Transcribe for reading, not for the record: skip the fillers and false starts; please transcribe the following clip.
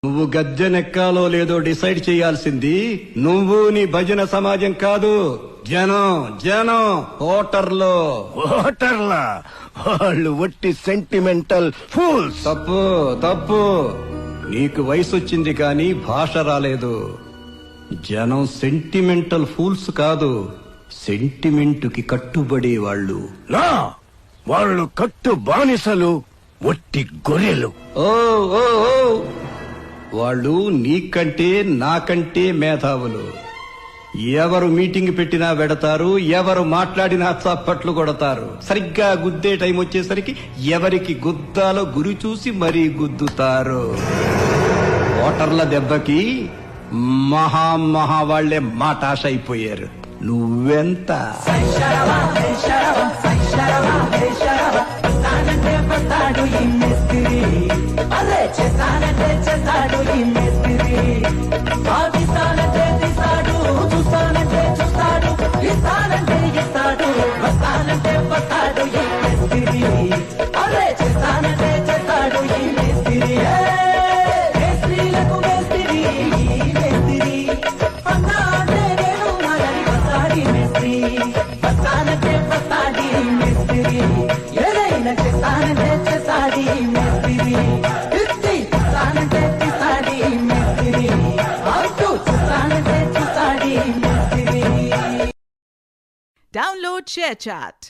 నువ్వు గద్దెనెక్కాలో లేదో డిసైడ్ చేయాల్సింది నువ్వు నీ భజన సమాజం కాదు, జనం జనం ఓటర్లు. ఓటర్లా? వాళ్ళు వట్టి సెంటిమెంటల్ ఫూల్స్. తప్పు తప్పు. నీకు వయసు వచ్చింది కానీ భాష రాలేదు. జనం సెంటిమెంటల్ ఫూల్స్ కాదు, సెంటిమెంటుకి కట్టుబడే వాళ్ళు. నా వాళ్ళు కట్టు బానిసలు, వట్టి గొర్రెలు. ఓ ఓ ఓ వాళ్ళు నీకంటే నాకంటే మేధావులు. ఎవరు మీటింగ్ పెట్టినా వెడతారు, ఎవరు మాట్లాడినా చప్పట్లు కొడతారు. సరిగ్గా గుద్దే టైం వచ్చేసరికి ఎవరికి గుద్దాలో గురి చూసి మరీ గుద్దుతారు. ఓటర్ల దెబ్బకి మహా వాళ్లే మాటాష అయిపోయారు. నువ్వెంత? Download ShareChat.